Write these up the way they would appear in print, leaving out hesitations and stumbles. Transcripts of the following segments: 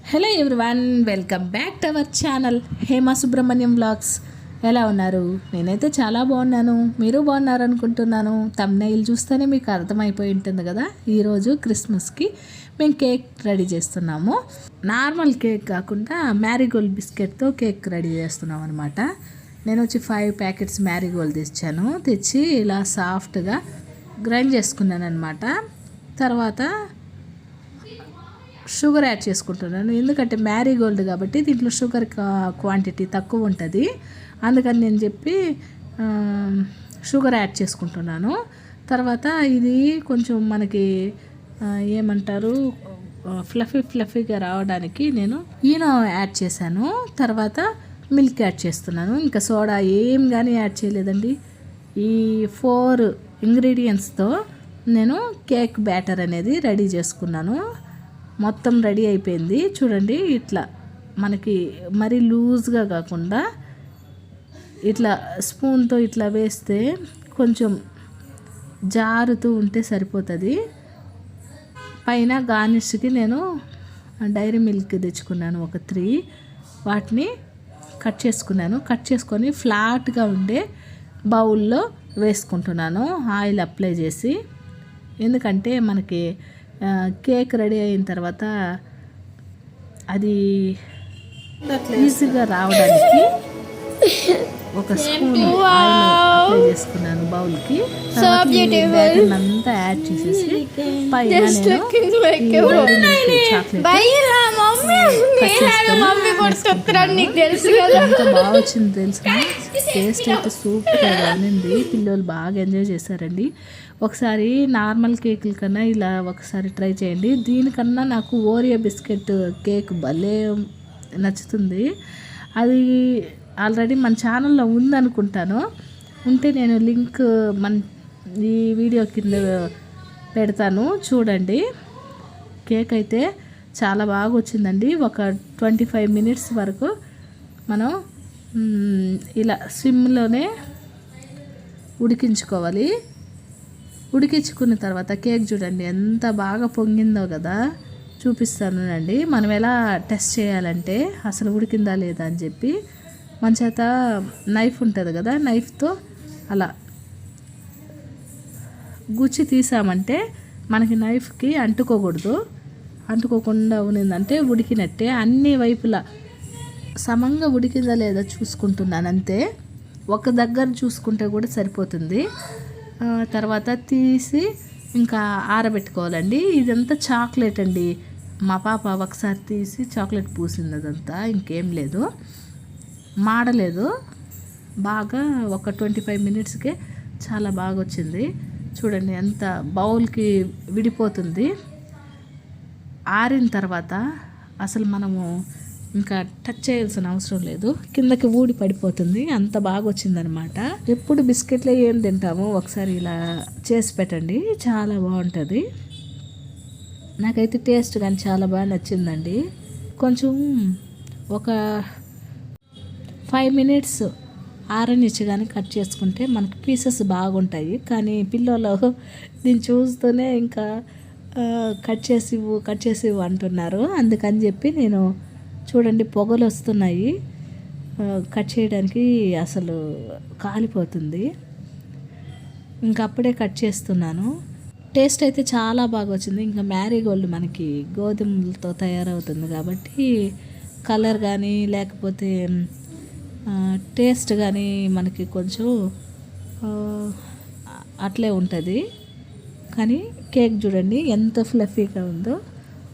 Hello everyone, welcome back to our channel Hema Subrahmanyam vlogs. ఎలా ఉన్నారు? నేనైతే చాలా బాగున్నాను. మీరు బాగున్నారు అనుకుంటున్నాను. థంబ్నెయిల్ చూస్తేనే మీకు అర్థమైపోయి ఉంటుంది కదా. ఈరోజు క్రిస్మస్కి మేము కేక్ రెడీ చేస్తున్నాము. నార్మల్ కేక్ కాకుండా మ్యారీగోల్డ్ బిస్కెట్తో కేక్ రెడీ చేస్తున్నాం అనమాట. నేను వచ్చి 5 ప్యాకెట్స్ మ్యారీగోల్డ్ తెచ్చి ఇలా సాఫ్ట్గా గ్రైండ్ చేసుకున్నాను అనమాట. తర్వాత షుగర్ యాడ్ చేసుకుంటున్నాను, ఎందుకంటే మ్యారీగోల్డ్ కాబట్టి దీంట్లో షుగర్ క్వాంటిటీ తక్కువ ఉంటుంది. అందుకని నేను షుగర్ యాడ్ చేసుకుంటున్నాను. తర్వాత ఇది కొంచెం మనకి ఏమంటారు ఫ్లఫీగా రావడానికి నేను ఈనో యాడ్ చేశాను. తర్వాత మిల్క్ యాడ్ చేస్తున్నాను. ఇంకా సోడా ఏం కానీ యాడ్ చేయలేదండి. ఈ 4 ఇంగ్రీడియంట్స్తో నేను కేక్ బ్యాటర్ అనేది రెడీ చేసుకున్నాను. మొత్తం రెడీ అయిపోయింది. చూడండి, ఇట్లా మనకి మరీ లూజ్గా కాకుండా ఇట్లా స్పూన్తో ఇట్లా వేస్తే కొంచెం జారుతూ ఉంటే సరిపోతుంది. పైన గార్నిష్కి నేను డైరీ మిల్క్ తెచ్చుకున్నాను, ఒక 3 వాటిని కట్ చేసుకొని ఫ్లాట్గా ఉండే బౌల్లో వేసుకుంటున్నాను ఆయిల్ అప్లై చేసి. ఎందుకంటే మనకి కేక్ రెడీ అయిన తర్వాత అది ఈజీగా రావడానికి ఒక స్పూన్ ఆయిల్ అప్లై చేసుకున్నాను బౌల్కి. బ్యాటర్ అంతా యాడ్ చేసేసి పైన ఎంత బాగా వచ్చింది తెలుసు. టేస్ట్ అయితే సూపర్గా ఉంది. పిల్లలు బాగా ఎంజాయ్ చేశారండి. ఒకసారి నార్మల్ కేకుల కన్నా ఇలా ఒకసారి ట్రై చేయండి. దీనికన్నా నాకు ఓరియో బిస్కెట్ కేక్ భలే నచ్చుతుంది. అది ఆల్రెడీ మన ఛానల్లో ఉందనుకుంటాను. ఉంటే నేను లింక్ ఈ వీడియో కింద పెడతాను, చూడండి. కేక్ అయితే చాలా బాగా వచ్చిందండి. ఒక 25 మినిట్స్ వరకు మనం ఇలా సిమ్లోనే ఉడికించుకోవాలి. ఉడికించుకున్న తర్వాత కేక్ చూడండి ఎంత బాగా పొంగిందో కదా. చూపిస్తాను అండి. మనం ఎలా టెస్ట్ చేయాలంటే అసలు ఉడికిందా లేదా అని చెప్పి మన చేత నైఫ్ ఉంటుంది కదా, నైఫ్తో అలా గుచ్చి తీసామంటే మనకి నైఫ్కి అంటుకోకుండా ఉన్నదంటే ఉడికినట్టే. అన్ని వైపులా సమంగా ఉడికిందా లేదా చూసుకుంటున్నాను అంతే. ఒక దగ్గర చూసుకుంటే కూడా సరిపోతుంది. తర్వాత తీసి ఇంకా ఆరబెట్టుకోవాలండి. ఇదంతా చాక్లెట్ అండి. మా పాప ఒకసారి తీసి చాక్లెట్ పూసింది, అదంతా ఇంకేం లేదు, మాడలేదు. బాగా ఒక 25 మినిట్స్కే చాలా బాగా వచ్చింది. చూడండి ఎంత బౌల్కి విడిపోతుంది. ఆరిన తర్వాత అసలు మనము ఇంకా టచ్ చేయాల్సిన అవసరం లేదు, కిందకి ఊడి పడిపోతుంది. అంత బాగా వచ్చిందనమాట. ఎప్పుడు బిస్కెట్లో ఏం తింటామో ఒకసారి ఇలా చేసి పెట్టండి, చాలా బాగుంటుంది. నాకైతే టేస్ట్ కానీ చాలా బాగా నచ్చిందండి. కొంచెం ఒక 5 మినిట్స్ ఆరనిచ్చి కానీ కట్ చేసుకుంటే మనకి పీసెస్ బాగుంటాయి. కానీ పిల్లలు దీన్ని చూస్తూనే ఇంకా కట్ చేసి అంటున్నారు. అందుకని చెప్పి నేను చూడండి పొగలు వస్తున్నాయి, కట్ చేయడానికి అసలు కాలిపోతుంది. ఇంకా అప్పుడే కట్ చేస్తున్నాను. టేస్ట్ అయితే చాలా బాగా వచ్చింది. ఇంకా మ్యారీగోల్డ్ మనకి గోధుమలతో తయారవుతుంది కాబట్టి కలర్ కానీ లేకపోతే టేస్ట్ కానీ మనకి కొంచెం అట్లే ఉంటుంది. కానీ కేక్ చూడండి ఎంత ఫ్లఫీగా ఉందో,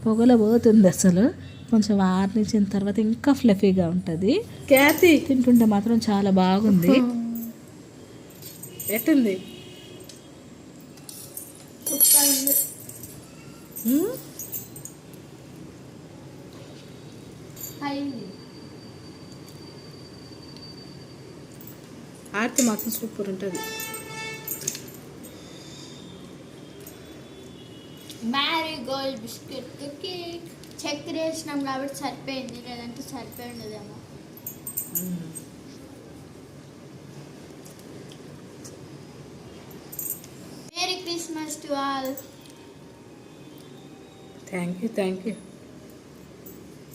పొగలో పోతుంది అసలు. కొంచెం ఆర్నించిన తర్వాత ఇంకా ఫ్లఫీగా ఉంటుంది. క్యాతి తింటుంటే మాత్రం చాలా బాగుంది. ఎట్టుంది? ఆర్తి మాత్రం సూపర్ ఉంటుంది. మ్యారీగోల్డ్ బిస్కెట్ కేక్ చక్కెర వేసినాం కాబట్టి సరిపోయింది, లేదంటే సరిపోయి ఉండదేమో. Merry Christmas to all. Thank you.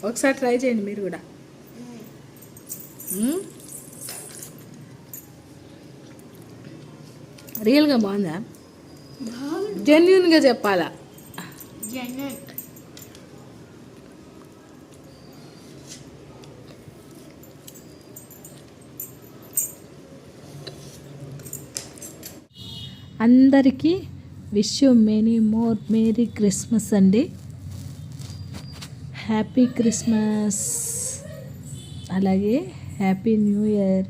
ఒకసారి ట్రై చేయండి మీరు కూడా. రియల్గా బాగుందా? జెన్యున్గా చెప్పాలా? జెన్యున్. అందరికీ wish you many more merry Christmas అండి. హ్యాపీ క్రిస్మస్, అలాగే హ్యాపీ న్యూ ఇయర్.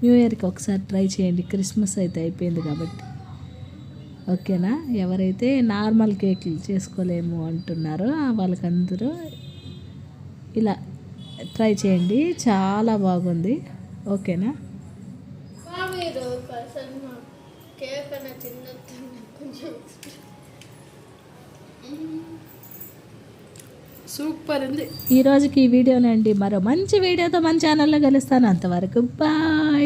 న్యూ ఇయర్కి ఒకసారి ట్రై చేయండి, క్రిస్మస్ అయితే అయిపోయింది కాబట్టి. ఓకేనా? ఎవరైతే నార్మల్ కేకులు చేసుకోలేము అంటున్నారో వాళ్ళకందరూ ఇలా ట్రై చేయండి, చాలా బాగుంది. ఓకేనా? మీరు అసలు కేక్ అన్న తిన్నట్టు కొంచెం సూపర్ ఉంది. ఈరోజుకి ఈ వీడియోనండి. మరో మంచి వీడియోతో మన ఛానల్లో కలుస్తాను. అంతవరకు బాయ్.